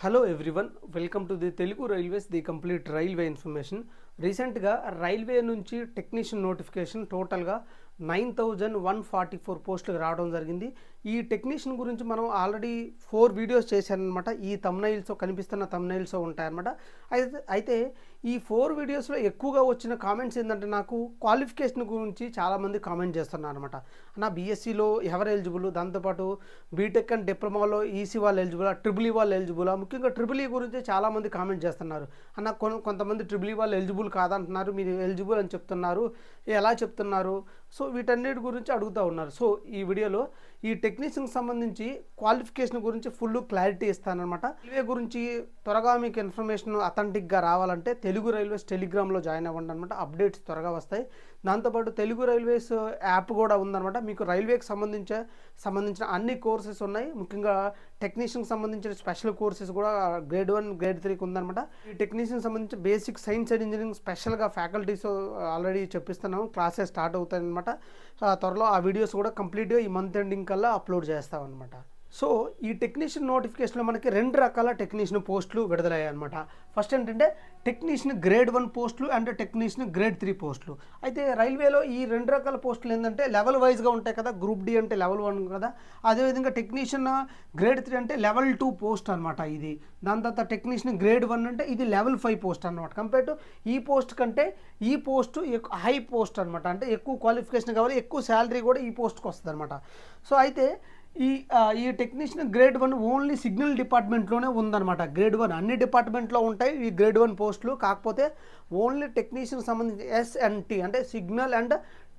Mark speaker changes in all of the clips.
Speaker 1: Hello everyone, welcome to the Telugu railways the complete railway information. రీసెంట్గా railway నుంచి technician notification టోటల్గా 9144 పోస్టులు రావడం జరిగింది. ఈ టెక్నీషియన్ గురించి మనం ఆల్రెడీ 4 వీడియోస్ చేశానమాట. ఈ తమ్నైల్స్ కనిపిస్తున్న తమ్నైల్స్ ఉంటాయన్నమాట. అయితే ఈ 4 వీడియోస్లో ఎక్కువగా వచ్చిన కామెంట్స్ ఏంటంటే, నాకు క్వాలిఫికేషన్ గురించి చాలామంది కామెంట్ చేస్తున్నారు అనమాట. నా బీఎస్సీలో ఎవరు ఎలిజిబుల్, దాంతోపాటు బీటెక్ అండ్ డిప్లొమాలో ఈసీ వాళ్ళు ఎలిజిబులా, ట్రిపుల్ ఈ వాళ్ళు ఎలిజిబులా, ముఖ్యంగా ట్రిపుల్ ఈ గురించి చాలామంది కామెంట్ చేస్తున్నారు. కొంతమంది ట్రిపుల్ ఈ వాళ్ళు ఎలిజిబుల్ కాదంటున్నారు, మీరు ఎలిజిబుల్ అని చెప్తున్నారు, ఎలా చెప్తున్నారు? సో వీటన్నిటి గురించి అడుగుతూ ఉన్నారు. సో ఈ వీడియోలో ఈ టెక్నీషియన్కి సంబంధించి క్వాలిఫికేషన్ గురించి ఫుల్ క్లారిటీ ఇస్తానమాట. రైల్వే గురించి త్వరగా మీకు ఇన్ఫర్మేషన్ అథెంటిక్గా రావాలంటే తెలుగు రైల్వేస్ టెలిగ్రామ్లో జాయిన్ అవ్వండి అనమాట. అప్డేట్స్ త్వరగా వస్తాయి. దాంతోపాటు తెలుగు రైల్వేస్ యాప్ కూడా ఉందన్నమాట. మీకు రైల్వేకి సంబంధించిన అన్ని కోర్సెస్ ఉన్నాయి. ముఖ్యంగా టెక్నీషియన్కి సంబంధించిన స్పెషల్ కోర్సెస్ కూడా గ్రేడ్ 1 గ్రేడ్ 3కి ఉందన్నమాట. ఈ టెక్నీషియన్కి సంబంధించి బేసిక్ సైన్స్ అండ్ ఇంజనీరింగ్ స్పెషల్గా ఫ్యాకల్టీస్ ఆల్రెడీ చెప్పిస్తున్నాము. క్లాసెస్ స్టార్ట్ అవుతాయి అనమాట. త్వరలో ఆ వీడియోస్ కూడా కంప్లీట్గా ఈ మంత్ ఎండింగ్ కల్లా అప్లోడ్ చేస్తామన్నమాట. సో ఈ టెక్నీషియన్ నోటిఫికేషన్లో మనకి 2 రకాల టెక్నీషియన్ పోస్టులు విడుదలయ్యాయి అనమాట. ఫస్ట్ ఏంటంటే టెక్నీషియన్ గ్రేడ్ 1 పోస్టులు అండ్ టెక్నీషియన్ గ్రేడ్ 3 పోస్టులు. అయితే రైల్వేలో ఈ 2 రకాల పోస్టులు ఏంటంటే లెవెల్ వైజ్గా ఉంటాయి కదా. గ్రూప్ డి అంటే లెవెల్ 1 కదా, అదేవిధంగా టెక్నీషియన్ గ్రేడ్ 3 అంటే లెవెల్ 2 పోస్ట్ అనమాట ఇది. దాని తర్వాత టెక్నీషియన్ గ్రేడ్ 1 అంటే ఇది లెవెల్ 5 పోస్ట్ అనమాట. కంపేర్ టు ఈ పోస్ట్ కంటే ఈ పోస్టు హై పోస్ట్ అనమాట. అంటే ఎక్కువ క్వాలిఫికేషన్ కావాలి, ఎక్కువ శాలరీ కూడా ఈ పోస్ట్కి వస్తుంది అనమాట. సో అయితే ఈ టెక్నీషియన్ గ్రేడ్ 1 ఓన్లీ సిగ్నల్ డిపార్ట్మెంట్లోనే ఉందన్నమాట. గ్రేడ్ 1 అన్ని డిపార్ట్మెంట్లో ఉంటాయి ఈ గ్రేడ్ 1 పోస్టులు. కాకపోతే ఓన్లీ టెక్నీషియన్ సంబంధించి ఎస్ఎన్టీ అంటే సిగ్నల్ అండ్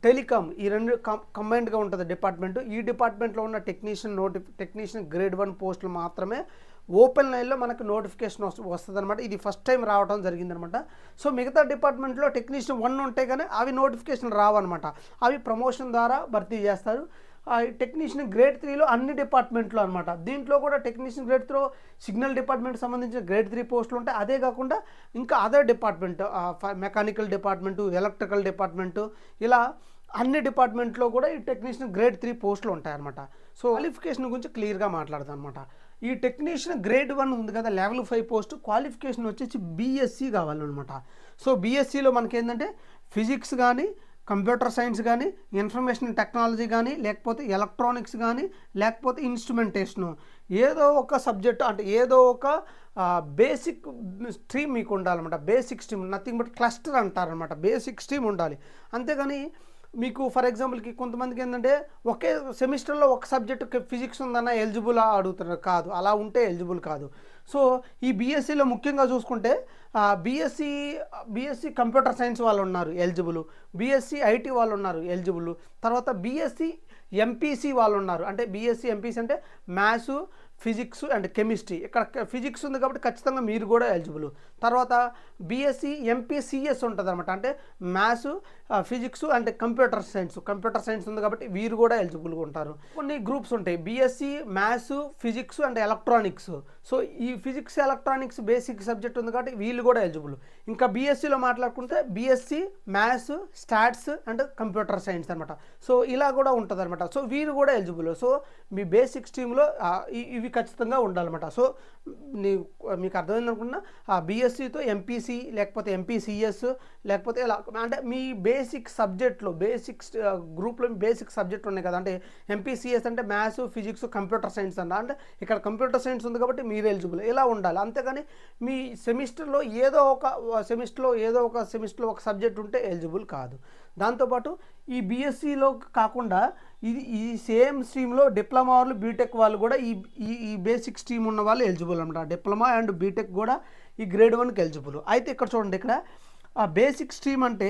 Speaker 1: టెలికామ్ ఈ 2 కంబైన్డ్గా ఉంటుంది డిపార్ట్మెంట్. ఈ డిపార్ట్మెంట్లో ఉన్న టెక్నీషియన్ గ్రేడ్ 1 పోస్టులు మాత్రమే ఓపెన్ లైన్లో మనకు నోటిఫికేషన్ వస్తుంది అనమాట. ఇది ఫస్ట్ టైం రావడం జరిగిందనమాట. సో మిగతా డిపార్ట్మెంట్లో టెక్నీషియన్ 1 ఉంటాయి కానీ అవి నోటిఫికేషన్ రావన్నమాట. అవి ప్రమోషన్ ద్వారా భర్తీ చేస్తారు. టెక్నీషియన్ గ్రేడ్ 3లో అన్ని డిపార్ట్మెంట్లో అనమాట. దీంట్లో కూడా టెక్నీషియన్ గ్రేడ్ 3 సిగ్నల్ డిపార్ట్మెంట్ సంబంధించిన గ్రేడ్ 3 పోస్టులు ఉంటాయి. అదే కాకుండా ఇంకా other department mechanical department, electrical department, ఇలా అన్ని డిపార్ట్మెంట్లో కూడా ఈ టెక్నీషియన్ గ్రేడ్ 3 పోస్టులు ఉంటాయన్నమాట. సో క్వాలిఫికేషన్ గురించి క్లియర్గా మాట్లాడదాం అనమాట. ఈ టెక్నీషియన్ గ్రేడ్ 1 ఉంది కదా, లెవెల్ 5 పోస్ట్, క్వాలిఫికేషన్ వచ్చేసి బీఎస్సీ కావాలన్నమాట. సో బీఎస్సీలో మనకేంటంటే ఫిజిక్స్ కానీ, కంప్యూటర్ సైన్స్ కానీ, ఇన్ఫర్మేషన్ టెక్నాలజీ కానీ, లేకపోతే ఎలక్ట్రానిక్స్ కానీ, లేకపోతే ఇన్స్ట్రుమెంటేషను, ఏదో ఒక సబ్జెక్ట్ అంటే ఏదో ఒక బేసిక్ స్ట్రీమ్ మీకు ఉండాలన్నమాట. Basic stream nothing but cluster అంటారనమాట. బేసిక్ స్ట్రీమ్ ఉండాలి. అంతేగాని మీకు ఫర్ ఎగ్జాంపుల్కి కొంతమందికి ఏంటంటే ఒకే సెమిస్టర్లో ఒక సబ్జెక్టు ఫిజిక్స్ ఉందన్న ఎలిజిబుల్ అడుగుతున్నారు. కాదు, అలా ఉంటే ఎలిజిబుల్ కాదు. సో ఈ బీఎస్సీలో ముఖ్యంగా చూసుకుంటే బీఎస్సీ కంప్యూటర్ సైన్స్ వాళ్ళు ఉన్నారు ఎలిజిబుల్, బీఎస్సీ ఐటీ వాళ్ళు ఉన్నారు ఎలిజిబుల్, తర్వాత బీఎస్సీ ఎంపీసీ వాళ్ళు ఉన్నారు. అంటే బీఎస్సీ ఎంపీసీ అంటే మ్యాథ్స్, ఫిజిక్స్ అండ్ కెమిస్ట్రీ. ఇక్కడ ఫిజిక్స్ ఉంది కాబట్టి ఖచ్చితంగా మీరు కూడా ఎలిజిబుల్. తర్వాత బీఎస్సీ ఎంపీసీఎస్ ఉంటుంది అనమాట. అంటే maths, physics and computer science ఉంది కాబట్టి వీరు కూడా ఎలిజిబుల్గా ఉంటారు. కొన్ని గ్రూప్స్ ఉంటాయి, BSc maths, physics and electronics. So ఈ ఫిజిక్స్ ఎలక్ట్రానిక్స్ బేసిక్ సబ్జెక్ట్ ఉంది కాబట్టి వీళ్ళు కూడా ఎలిజిబుల్. ఇంకా బీఎస్సీలో మాట్లాడుకుంటే BSc maths, stats and computer science అనమాట. సో ఇలా కూడా ఉంటుంది అనమాట. సో వీరు కూడా ఎలిజిబుల్. సో మీ బేసిక్ స్ట్రీమ్లో ఇవి ఖచ్చితంగా ఉండాలన్నమాట. సో మీకు అర్థమైంది అనుకున్నా, బీఎస్సీతో ఎంపీసీ లేకపోతే ఎంపీసీఎస్ లేకపోతే ఇలా అంటే మీ బేసిక్ సబ్జెక్ట్లో గ్రూప్లో బేసిక్ సబ్జెక్ట్ ఉన్నాయి కదా. అంటే ఎంపీసీఎస్ అంటే మ్యాథ్స్, ఫిజిక్స్, కంప్యూటర్ సైన్స్ అంటే ఇక్కడ కంప్యూటర్ సైన్స్ ఉంది కాబట్టి మీరు ఎలిజిబుల్. ఇలా ఉండాలి. అంతేగాని మీ సెమిస్టర్లో ఏదో ఒక సబ్జెక్ట్ ఉంటే ఎలిజిబుల్ కాదు. దాంతోపాటు ఈ బీఎస్సీలో కాకుండా ఈ సేమ్ స్ట్రీమ్లో డిప్లొమా వాళ్ళు, బీటెక్ వాళ్ళు కూడా ఈ బేసిక్ స్ట్రీమ్ ఉన్న వాళ్ళు ఎలిజిబుల్ అనమాట. డిప్లొమా అండ్ బీటెక్ కూడా ఈ గ్రేడ్ 1కి ఎలిజిబుల్. అయితే ఇక్కడ చూడండి, ఇక్కడ బేసిక్ స్ట్రీమ్ అంటే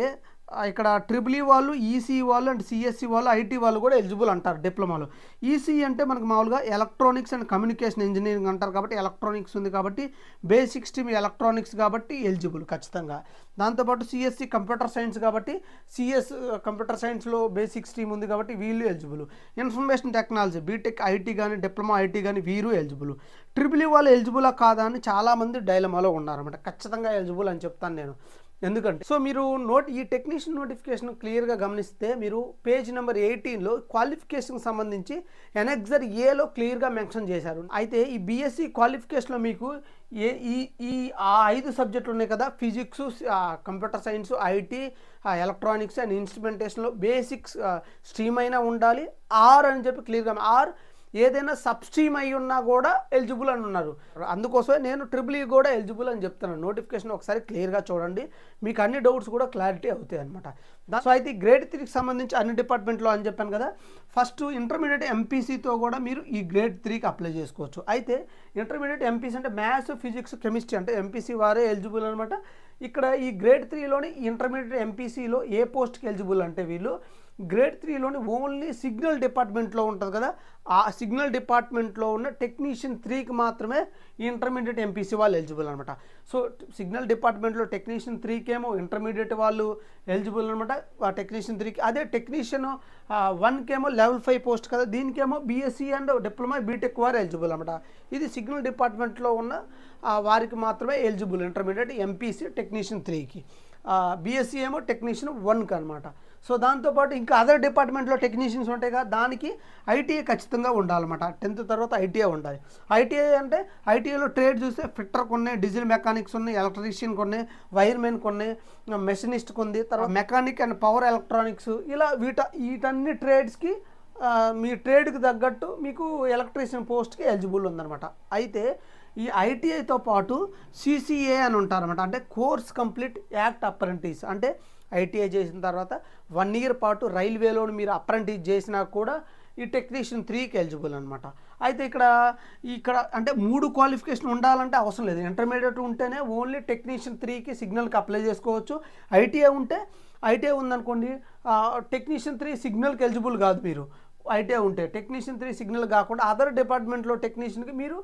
Speaker 1: ఇక్కడ ట్రిపుల్ ఈ వాళ్ళు, ఈసీ వాళ్ళు అండ్ సిఎస్సి వాళ్ళు, ఐటీ వాళ్ళు కూడా ఎలిజిబుల్ అంటారు డిప్లొమాలో. ఈసీ అంటే మనకు మామూలుగా ఎలక్ట్రానిక్స్ అండ్ కమ్యూనికేషన్ ఇంజనీరింగ్ అంటారు కాబట్టి ఎలక్ట్రానిక్స్ ఉంది కాబట్టి బేసిక్ స్ట్రీమ్ ఎలక్ట్రానిక్స్ కాబట్టి ఎలిజిబుల్ ఖచ్చితంగా. దాంతోపాటు సిఎస్సి కంప్యూటర్ సైన్స్ కాబట్టి కంప్యూటర్ సైన్స్లో బేసిక్ స్ట్రీమ్ ఉంది కాబట్టి వీళ్ళు eligible. Information technology BTech IT కానీ, డిప్లొమా ఐటీ కానీ వీరు ఎలిజిబుల్. ట్రిపుల్ ఈ వాళ్ళు ఎలిజిబులా కాదా అని చాలామంది డైలమాలో ఉన్నారన్నమాట. ఖచ్చితంగా ఎలిజిబుల్ అని చెప్తాను నేను. ఎందుకంటే సో మీరు ఈ టెక్నీషియన్ నోటిఫికేషన్ క్లియర్గా గమనిస్తే మీరు పేజ్ నెంబర్ 18లో క్వాలిఫికేషన్కి సంబంధించి ఎనెక్సర్ ఏలో క్లియర్గా మెన్షన్ చేశారు. అయితే ఈ బీఎస్సీ క్వాలిఫికేషన్లో మీకు ఈ 5 సబ్జెక్టులు ఉన్నాయి కదా, physics, computer science, IT, electronics and ఇన్స్ట్రుమెంటేషన్లో బేసిక్స్ స్ట్రీమ్ అయినా ఉండాలి. ఆర్ అని చెప్పి క్లియర్గా ఆర్ ఏదైనా సబ్ స్ట్రీమ్ అయి ఉన్నా కూడా ఎలిజిబుల్ అని ఉన్నారు. అందుకోసమే నేను ట్రిపుల్ ఈ కూడా ఎలిజిబుల్ అని చెప్తున్నాను. నోటిఫికేషన్ ఒకసారి క్లియర్గా చూడండి, మీకు అన్ని డౌట్స్ కూడా క్లారిటీ అవుతాయి అనమాట. సో అయితే గ్రేడ్ 3కి సంబంధించి అన్ని డిపార్ట్మెంట్లో అని చెప్పాను కదా, ఫస్ట్ ఇంటర్మీడియట్ ఎంపీసీతో కూడా మీరు ఈ గ్రేడ్ 3కి అప్లై చేసుకోవచ్చు. అయితే ఇంటర్మీడియట్ ఎంపీసీ అంటే మ్యాథ్స్, ఫిజిక్స్, కెమిస్ట్రీ అంటే ఎంపీసీ వారే ఎలిజిబుల్ అనమాట. ఇక్కడ ఈ గ్రేడ్ 3లోని ఇంటర్మీడియట్ ఎంపీసీలో ఏ పోస్ట్కి ఎలిజిబుల్ అంటే వీళ్ళు గ్రేడ్ 3లోని ఓన్లీ సిగ్నల్ డిపార్ట్మెంట్లో ఉంటుంది కదా, ఆ సిగ్నల్ డిపార్ట్మెంట్లో ఉన్న టెక్నీషియన్ 3కి మాత్రమే ఈ ఇంటర్మీడియట్ ఎంపీసీ వాళ్ళు ఎలిజిబుల్ అనమాట. సో సిగ్నల్ డిపార్ట్మెంట్లో టెక్నీషియన్ 3కి ఏమో ఇంటర్మీడియట్ వాళ్ళు ఎలిజిబుల్ అనమాట, ఆ టెక్నీషియన్ 3కి. అదే టెక్నీషియన్ 1కి ఏమో లెవెల్ 5 పోస్ట్ కదా, దీనికేమో బీఎస్సీ అండ్ డిప్లొమా, బీటెక్ వారు ఎలిజిబుల్ అనమాట. ఇది సిగ్నల్ డిపార్ట్మెంట్లో ఉన్న వారికి మాత్రమే ఎలిజిబుల్ ఇంటర్మీడియట్ ఎంపీసీ టెక్నీషియన్ 3కి, బీఎస్సీ ఏమో టెక్నీషియన్ 1కి అనమాట. సో దాంతోపాటు ఇంకా అదర్ డిపార్ట్మెంట్లో టెక్నీషియన్స్ ఉంటాయి కదా, దానికి ఐటీఐ ఖచ్చితంగా ఉండాలన్నమాట. 10th తర్వాత ఐటీఐ ఉండాలి. ఐటీఐ అంటే ఐటీఐలో ట్రేడ్ చూస్తే ఫిట్టర్కి ఉన్నాయి, డీజిల్ మెకానిక్స్ ఉన్నాయి, ఎలక్ట్రీషియన్కి ఉన్నాయి, వైర్మెన్కి ఉన్నాయి, మెషినిస్ట్కి ఉంది, తర్వాత మెకానిక్ అండ్ పవర్ ఎలక్ట్రానిక్స్, ఇలా వీటన్ని ట్రేడ్స్కి మీ ట్రేడ్కి తగ్గట్టు మీకు ఎలక్ట్రీషియన్ పోస్ట్కి ఎలిజిబుల్ ఉందన్నమాట. అయితే ఈ ఐటీఐతో పాటు సిసిఏ అని ఉంటారన్నమాట, అంటే కోర్స్ కంప్లీట్ యాక్ట్ అప్రెంటిస్. అంటే ఐటీఐ చేసిన తర్వాత 1 year పాటు రైల్వేలో మీరు అప్రెంటిస్ చేసినా కూడా ఈ టెక్నీషియన్ 3కి ఎలిజిబుల్ అనమాట. అయితే ఇక్కడ అంటే 3 క్వాలిఫికేషన్ ఉండాలంటే అవసరం లేదు. ఇంటర్మీడియట్ ఉంటేనే ఓన్లీ టెక్నీషియన్ 3కి సిగ్నల్కి అప్లై చేసుకోవచ్చు. ఐటీఐ ఉందనుకోండి, టెక్నీషియన్ 3 సిగ్నల్కి ఎలిజిబుల్ కాదు. మీరు ఐటీఐ ఉంటే టెక్నీషియన్ 3 సిగ్నల్ కాకుండా అదర్ డిపార్ట్మెంట్లో టెక్నీషియన్కి మీరు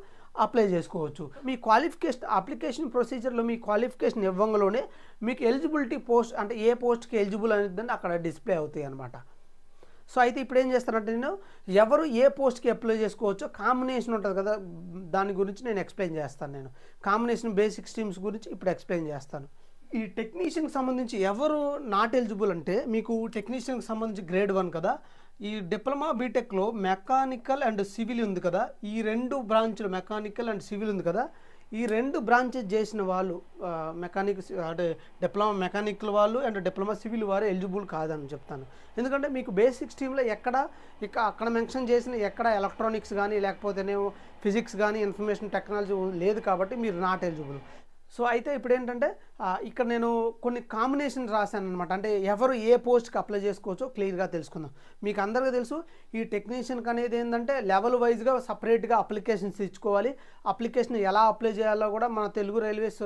Speaker 1: అప్లై చేసుకోవచ్చు. మీ క్వాలిఫికేషన్ అప్లికేషన్ ప్రొసీజర్లో మీ క్వాలిఫికేషన్ ఇవ్వంగానే మీకు ఎలిజిబిలిటీ పోస్ట్ అంటే ఏ పోస్ట్కి ఎలిజిబుల్ అనేది అక్కడ డిస్ప్లే అవుతాయి అనమాట. సో అయితే ఇప్పుడు ఏం చేస్తానంటే నేను ఎవరు ఏ పోస్ట్కి అప్లై చేసుకోవచ్చో కాంబినేషన్ ఉంటుంది కదా, దాని గురించి నేను ఎక్స్ప్లెయిన్ చేస్తాను. నేను కాంబినేషన్ బేసిక్ స్ట్రీమ్స్ గురించి ఇప్పుడు ఎక్స్ప్లెయిన్ చేస్తాను. ఈ టెక్నీషియన్కి సంబంధించి ఎవరు నాట్ ఎలిజిబుల్ అంటే మీకు టెక్నీషియన్కి సంబంధించి గ్రేడ్ 1 కదా, ఈ డిప్లొమా బీటెక్లో మెకానికల్ అండ్ సివిల్ ఉంది కదా, ఈ 2 బ్రాంచ్లు మెకానికల్ అండ్ సివిల్ ఉంది కదా, ఈ 2 బ్రాంచెస్ చేసిన వాళ్ళు అంటే డిప్లొమా మెకానికల్ వాళ్ళు అండ్ డిప్లొమా సివిల్ వారు ఎలిజిబుల్ కాదని చెప్తాను. ఎందుకంటే మీకు బేసిక్ స్ట్రీమ్లో అక్కడ మెన్షన్ చేసిన ఎక్కడ ఎలక్ట్రానిక్స్ కానీ లేకపోతేనేమో ఫిజిక్స్ కానీ ఇన్ఫర్మేషన్ టెక్నాలజీ లేదు కాబట్టి మీరు నాట్ ఎలిజిబుల్. సో అయితే ఇప్పుడు ఏంటంటే ఇక్కడ నేను కొన్ని కాంబినేషన్ రాశాను అనమాట. అంటే ఎవరు ఏ పోస్ట్కి అప్లై చేసుకోవచ్చో క్లియర్గా తెలుసుకుందాం. మీకు అందరికీ తెలుసు ఈ టెక్నీషియన్కి అనేది ఏంటంటే లెవెల్ వైజ్గా సపరేట్గా అప్లికేషన్స్ ఇచ్చుకోవాలి. అప్లికేషన్ ఎలా అప్లై చేయాలో కూడా మన తెలుగు రైల్వేస్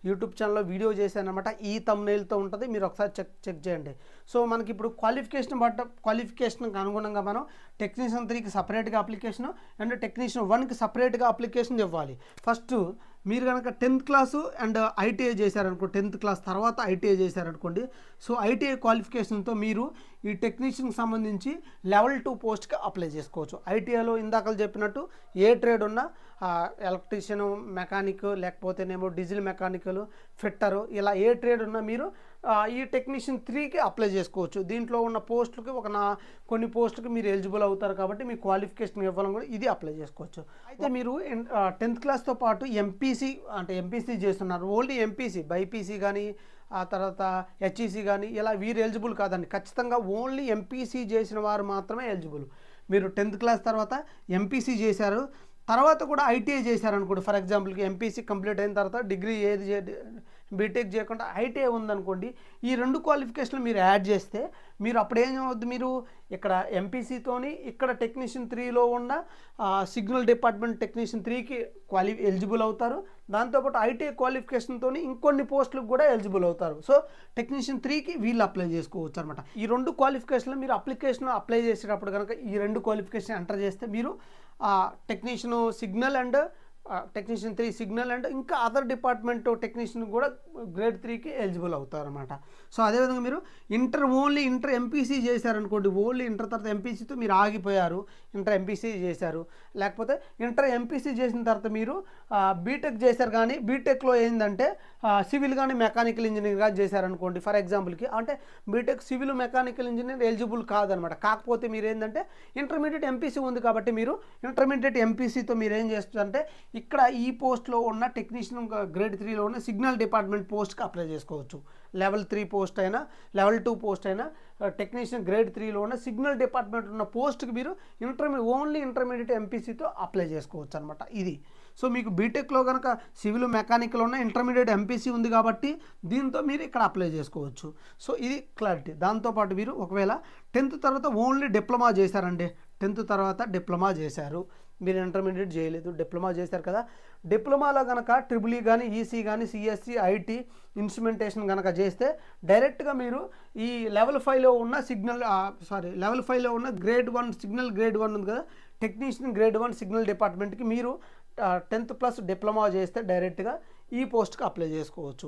Speaker 1: యూట్యూబ్ ఛానల్లో వీడియో చేశాను అనమాట. ఈ థంబ్నెయిల్తో ఉంటుంది, మీరు ఒకసారి చెక్ చేయండి. సో మనకి ఇప్పుడు క్వాలిఫికేషన్కి అనుగుణంగా మనం టెక్నీషియన్ 3కి సపరేట్గా అప్లికేషన్ అండ్ టెక్నీషియన్ 1కి సపరేట్గా అప్లికేషన్ ఇవ్వాలి. ఫస్ట్ మీరు కనుక 10th క్లాసు అండ్ ఐటీఐ చేశారనుకో, 10th క్లాస్ తర్వాత ఐటీఐ చేశారనుకోండి, సో ఐటీఐ క్వాలిఫికేషన్తో మీరు ఈ టెక్నీషియన్కి సంబంధించి లెవెల్ 2 పోస్ట్కి అప్లై చేసుకోవచ్చు. ఐటీఐలో ఇందాక చెప్పినట్టు ఏ ట్రేడ్ ఉన్నా ఎలక్ట్రీషియన్, మెకానిక్, లేకపోతేనేమో డీజిల్ మెకానికల్, ఫిట్టరు, ఇలా ఏ ట్రేడ్ ఉన్నా మీరు ఈ టెక్నీషియన్ 3కి అప్లై చేసుకోవచ్చు. దీంట్లో ఉన్న పోస్టులకి కొన్ని పోస్టులకి మీరు ఎలిజిబుల్ అవుతారు కాబట్టి మీ క్వాలిఫికేషన్ ఇవ్వాలని కూడా ఇది అప్లై చేసుకోవచ్చు. అయితే మీరు 10th క్లాస్తో పాటు ఎంపీసీ చేస్తున్నారు, ఓన్లీ ఎంపీసీ, బైపీసీ కానీ ఆ తర్వాత హెచ్ఈసీ కానీ ఇలా వీరు ఎలిజిబుల్ కాదండి. ఖచ్చితంగా ఓన్లీ ఎంపీసీ చేసిన వారు మాత్రమే ఎలిజిబుల్. మీరు 10th క్లాస్ తర్వాత ఎంపీసీ చేశారు, తర్వాత కూడా ఐటీఐ చేశారనుకోండి, ఫర్ ఎగ్జాంపుల్కి ఎంపీసీ కంప్లీట్ అయిన తర్వాత డిగ్రీ బీటెక్ చేయకుండా ఐటీఐ ఉందనుకోండి, ఈ 2 క్వాలిఫికేషన్లు మీరు యాడ్ చేస్తే మీరు అప్పుడు ఏమవుద్ది, మీరు ఇక్కడ ఎంపీసీతోని ఇక్కడ టెక్నీషియన్ 3లో ఉన్న సిగ్నల్ డిపార్ట్మెంట్ టెక్నీషియన్ 3కి ఎలిజిబుల్ అవుతారు. దాంతోపాటు ఐటీఐ క్వాలిఫికేషన్తో ఇంకొన్ని పోస్టులకు కూడా ఎలిజిబుల్ అవుతారు. సో టెక్నీషియన్ 3కి వీళ్ళు అప్లై చేసుకోవచ్చు అనమాట. ఈ 2 క్వాలిఫికేషన్లు మీరు అప్లికేషన్ అప్లై చేసేటప్పుడు కనుక ఈ 2 క్వాలిఫికేషన్ ఎంటర్ చేస్తే మీరు technician signal and technician 3 signal and ఇంకా అదర్ డిపార్ట్మెంట్ టెక్నీషియన్ కూడా గ్రేడ్ 3కి ఎలిజిబుల్ అవుతారన్నమాట. సో అదేవిధంగా మీరు ఓన్లీ ఇంటర్ ఎంపీసీ చేశారనుకోండి, ఓన్లీ ఇంటర్ తర్వాత ఎంపీసీతో మీరు ఆగిపోయారు, ఇంటర్ ఎంపీసీ చేశారు, లేకపోతే ఇంటర్ ఎంపీసీ చేసిన తర్వాత మీరు బీటెక్ చేశారు, కానీ బీటెక్లో ఏంటంటే సివిల్ కానీ మెకానికల్ ఇంజనీర్ కానీ చేశారనుకోండి ఫర్ ఎగ్జాంపుల్కి, అంటే BTech civil mechanical engineer eligible కాదనమాట. కాకపోతే మీరు ఏంటంటే ఇంటర్మీడియట్ ఎంపీసీ ఉంది కాబట్టి మీరు ఇంటర్మీడియట్ ఎంపీసీతో మీరు ఏం చేస్తారంటే ఇక్కడ ఈ పోస్ట్లో ఉన్న టెక్నీషియన్ గ్రేడ్ 3లో ఉన్న సిగ్నల్ డిపార్ట్మెంట్ పోస్ట్కి అప్లై చేసుకోవచ్చు. లెవెల్ 3 పోస్ట్ అయినా లెవెల్ 2 పోస్ట్ అయినా టెక్నీషియన్ గ్రేడ్ 3లో ఉన్న సిగ్నల్ డిపార్ట్మెంట్ ఉన్న పోస్ట్కి మీరు ఓన్లీ ఇంటర్మీడియట్ ఎంపీసీతో అప్లై చేసుకోవచ్చు అనమాట. ఇది సో మీకు బీటెక్లో కనుక సివిల్ మెకానికల్ ఉన్న ఇంటర్మీడియట్ ఎంపీసీ ఉంది కాబట్టి దీంతో మీరు ఇక్కడ అప్లై చేసుకోవచ్చు. సో ఇది క్లారిటీ. దాంతోపాటు మీరు ఒకవేళ 10th తర్వాత ఓన్లీ డిప్లొమా చేశారండి, 10th తర్వాత డిప్లొమా చేశారు, మీరు ఇంటర్మీడియట్ చేయలేదు, డిప్లొమా చేశారు కదా, డిప్లొమాలో కనుక ట్రిపుల్ కానీ ఈసీ కానీ సిఎస్సి ఐటీ ఇన్స్ట్రుమెంటేషన్ కనుక చేస్తే డైరెక్ట్గా మీరు ఈ లెవెల్ 5లో ఉన్న లెవెల్ 5లో ఉన్న గ్రేడ్ 1 సిగ్నల్ గ్రేడ్ 1 ఉంది కదా, టెక్నీషియన్ గ్రేడ్ 1 సిగ్నల్ డిపార్ట్మెంట్కి మీరు 10th ప్లస్ డిప్లొమా చేస్తే డైరెక్ట్గా ఈ పోస్ట్కి అప్లై చేసుకోవచ్చు.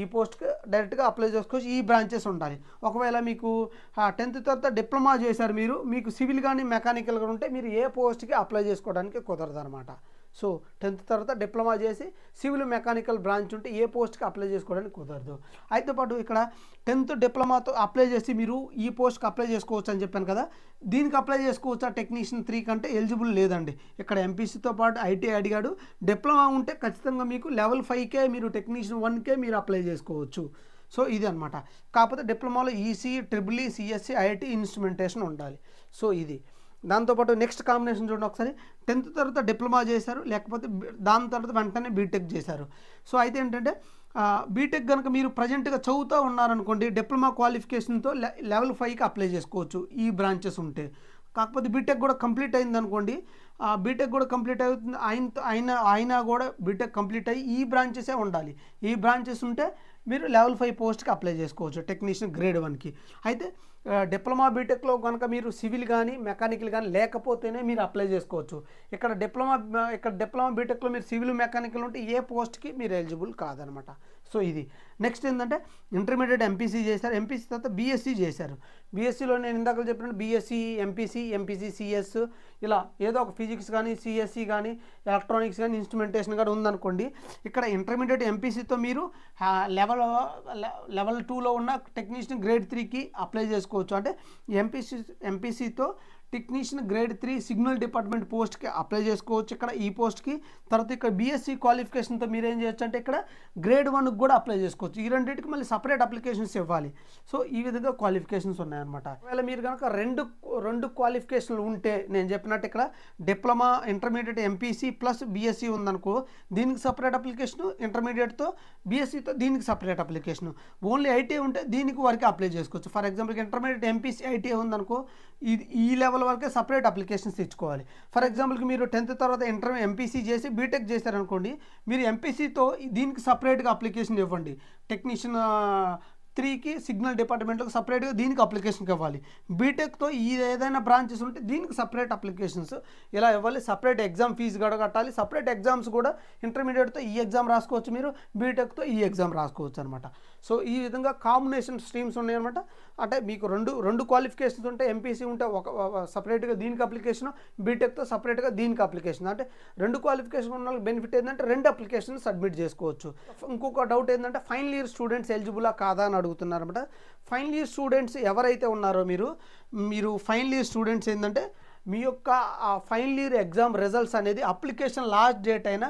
Speaker 1: ఈ పోస్ట్కి డైరెక్ట్గా అప్లై చేసుకోవచ్చు. ఈ బ్రాంచెస్ ఉండాలి. ఒకవేళ మీకు 10th తర్వాత డిప్లొమా చేశారు, మీకు సివిల్ కానీ మెకానికల్ కానీ ఉంటే మీరు ఏ పోస్ట్కి అప్లై చేసుకోవడానికి కుదరదు అనమాట. సో 10th తర్వాత డిప్లొమా చేసి సివిల్ మెకానికల్ బ్రాంచ్ ఉంటే ఏ పోస్ట్కి అప్లై చేసుకోవడానికి కుదరదు. అయితే పాటు ఇక్కడ 10th డిప్లొమాతో అప్లై చేసి మీరు ఈ పోస్ట్కి అప్లై చేసుకోవచ్చు అని చెప్పాను కదా, దీనికి అప్లై చేసుకోవచ్చా టెక్నీషియన్ 3 కంటే ఎలిజిబుల్ లేదండి. ఇక్కడ ఎంపీసీతో పాటు ఐటీ అడిగాడు, డిప్లొమా ఉంటే ఖచ్చితంగా మీకు లెవెల్ 5కే మీరు టెక్నీషియన్ 1కే మీరు అప్లై చేసుకోవచ్చు. సో ఇది అనమాట. కాకపోతే డిప్లొమాలో EC triple E CSC IT instrumentation ఉండాలి. సో ఇది దాంతోపాటు నెక్స్ట్ కాంబినేషన్ చూడండి ఒకసారి. 10th తర్వాత డిప్లొమా చేశారు, లేకపోతే దాని తర్వాత వెంటనే బీటెక్ చేశారు. సో అయితే ఏంటంటే బీటెక్ కనుక మీరు ప్రజెంట్గా చదువుతూ ఉన్నారనుకోండి, డిప్లొమా క్వాలిఫికేషన్తో లెవెల్ 5కి అప్లై చేసుకోవచ్చు ఈ బ్రాంచెస్ ఉంటే. కాకపోతే బీటెక్ కూడా కంప్లీట్ అయింది అనుకోండి, బీటెక్ కూడా కంప్లీట్ అవుతుంది అయినా కూడా బీటెక్ కంప్లీట్ అయ్యి ఈ బ్రాంచెసే ఉండాలి. ఈ బ్రాంచెస్ ఉంటే మీరు లెవెల్ 5 పోస్ట్కి అప్లై చేసుకోవచ్చు టెక్నీషియన్ గ్రేడ్ 1కి. అయితే డిప్లొమా బీటెక్లో కనుక మీరు సివిల్ కానీ మెకానికల్ కానీ లేకపోతేనే మీరు అప్లై చేసుకోవచ్చు. ఇక్కడ డిప్లొమా బీటెక్లో మీరు సివిల్ మెకానికల్ ఉంటే ఏ పోస్ట్కి మీరు ఎలిజిబుల్ కాదనమాట. సో ఇది నెక్స్ట్ ఏంటంటే ఇంటర్మీడియట్ ఎంపీసీ చేశారు, ఎంపీసీ తర్వాత బీఎస్సీ చేశారు. బీఎస్సీలో నేను ఇందాక చెప్పినట్టు బీఎస్సీ ఎంపీసీ సిఎస్ ఇలా ఏదో ఒక ఫిజిక్స్ కానీ సిఎస్సి కానీ ఎలక్ట్రానిక్స్ కానీ ఇన్స్ట్రుమెంటేషన్ కానీ ఉందనుకోండి, ఇక్కడ ఇంటర్మీడియట్ ఎంపీసీతో మీరు లెవెల్ 2లో ఉన్న టెక్నీషియన్ గ్రేడ్ 3కి అప్లై చేసుకోవచ్చు. అంటే ఎంపీసీతో టెక్నీషియన్ గ్రేడ్ 3 సిగ్నల్ డిపార్ట్మెంట్ పోస్ట్కి అప్లై చేసుకోవచ్చు ఇక్కడ ఈ పోస్ట్కి. తర్వాత ఇక్కడ బీఎస్సీ క్వాలిఫికేషన్తో మీరు ఏం చేయొచ్చు అంటే ఇక్కడ గ్రేడ్ 1కి కూడా అప్లై చేసుకోవచ్చు. ఈ రెండింటికి మళ్ళీ సపరేట్ అప్లికేషన్స్ ఇవ్వాలి. సో ఈ విధంగా క్వాలిఫికేషన్స్ ఉన్నాయన్నమాట. ఒకవేళ మీరు కనుక రెండు క్వాలిఫికేషన్లు ఉంటే నేను చెప్పినట్టు ఇక్కడ diploma intermediate MPC plus BSc ఉందనుకో, దీనికి సపరేట్ అప్లికేషను, ఇంటర్మీడియట్తో బీఎస్సీతో దీనికి సపరేట్ అప్లికేషను. ఓన్లీ ఐటీఐ ఉంటే దీనికి వరకు అప్లై చేసుకోవచ్చు. ఫర్ ఎగ్జాంపుల్కి ఇంటర్మీడియట్ ఎంపీసీ ఐటీఐ ఉందనుకో, ఈ లెవెల్ వరకే సపరేట్ అప్లికేషన్స్ ఇచ్చుకోవాలి. ఫర్ ఎగ్జాంపుల్కి మీరు 10th తర్వాత ఎంపీసీ చేసి బీటెక్ చేశారనుకోండి, మీరు ఎంపీసీతో దీనికి సపరేట్గా అప్లికేషన్ ఇవ్వండి. టెక్నీషియన్ 3కి సిగ్నల్ డిపార్ట్మెంట్కి సపరేట్గా దీనికి అప్లికేషన్కి ఇవ్వాలి. బీటెక్తో ఏదైనా బ్రాంచెస్ ఉంటే దీనికి సపరేట్ అప్లికేషన్స్ ఇలా ఇవ్వాలి. సపరేట్ ఎగ్జామ్ ఫీజు కూడా కట్టాలి. సపరేట్ ఎగ్జామ్స్ కూడా ఇంటర్మీడియట్తో ఈ ఎగ్జామ్ రాసుకోవచ్చు, మీరు బీటెక్తో ఈ ఎగ్జామ్ రాసుకోవచ్చు అనమాట. సో ఈ విధంగా కాంబినేషన్ స్ట్రీమ్స్ ఉన్నాయన్నమాట. అంటే మీకు రెండు క్వాలిఫికేషన్స్ ఉంటే ఎంపీసీ ఉంటే ఒక సపరేట్గా దీనికి అప్లికేషన్, బీటెక్తో సపరేట్గా దీనికి అప్లికేషన్. అంటే 2 క్వాలిఫికేషన్ ఉన్న వాళ్ళకి బెనిఫిట్ ఏంటంటే 2 అప్లికేషన్ సబ్మిట్ చేసుకోవచ్చు. ఇంకొక డౌట్ ఏంటంటే ఫైనల్ ఇయర్ స్టూడెంట్స్ ఎలిజిబులా కాదా అని అడుగుతున్నారు అనమాట. ఫైనల్ ఇయర్ స్టూడెంట్స్ ఎవరైతే ఉన్నారో మీరు ఫైనల్ ఇయర్ స్టూడెంట్స్ ఏంటంటే మీ యొక్క ఫైనల్ ఇయర్ ఎగ్జామ్ రిజల్ట్స్ అనేది అప్లికేషన్ లాస్ట్ డేట్ అయినా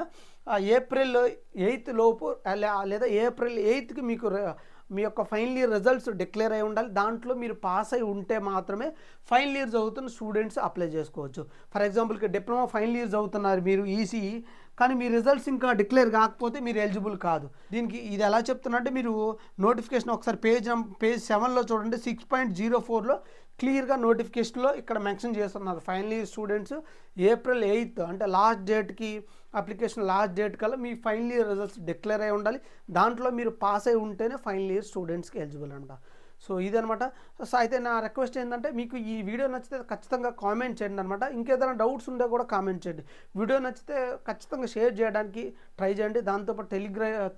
Speaker 1: April 8th లోపు లేదా April 8th మీకు మీ యొక్క ఫైనల్ ఇయర్ రిజల్ట్స్ డిక్లేర్ అయి ఉండాలి. దాంట్లో మీరు పాస్ అయి ఉంటే మాత్రమే ఫైనల్ ఇయర్ చదువుతున్న స్టూడెంట్స్ అప్లై చేసుకోవచ్చు. ఫర్ ఎగ్జాంపుల్కి డిప్లొమా ఫైనల్ ఇయర్ చదువుతున్నారు మీరు ఈసీఈ, కానీ మీ రిజల్ట్స్ ఇంకా డిక్లేర్ కాకపోతే మీరు ఎలిజిబుల్ కాదు. దీనికి ఇది ఎలా చెప్తున్నట్టే మీరు నోటిఫికేషన్ ఒకసారి పేజ్ 7లో చూడండి. 6.04లో క్లియర్గా నోటిఫికేషన్లో ఇక్కడ మెన్షన్ చేస్తున్నారు. Final year students April 8th అంటే లాస్ట్ డేట్కి అప్లికేషన్ లాస్ట్ డేట్ కల్లా మీ ఫైనల్ ఇయర్ రిజల్ట్స్ డిక్లేర్ అయి ఉండాలి. దాంట్లో మీరు పాస్ అయి ఉంటేనే ఫైనల్ ఇయర్ స్టూడెంట్స్కి ఎలిజిబుల్ అనమాట. సో ఇదనమాట. సో అయితే నా రిక్వెస్ట్ ఏంటంటే మీకు ఈ వీడియో నచ్చితే ఖచ్చితంగా కామెంట్ చేయండి అనమాట. ఇంకేదైనా డౌట్స్ ఉంటే కూడా కామెంట్ చేయండి. వీడియో నచ్చితే ఖచ్చితంగా షేర్ చేయడానికి ట్రై చేయండి. దాంతోపాటు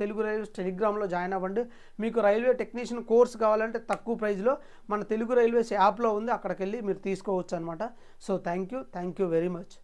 Speaker 1: తెలుగు రైల్వేస్ టెలిగ్రామ్లో జాయిన్ అవ్వండి. మీకు రైల్వే టెక్నీషియన్ కోర్స్ కావాలంటే తక్కువ ప్రైస్లో మన తెలుగు రైల్వేస్ యాప్లో ఉంది, అక్కడికి వెళ్ళి మీరు తీసుకోవచ్చు అనమాట. So thank you very much.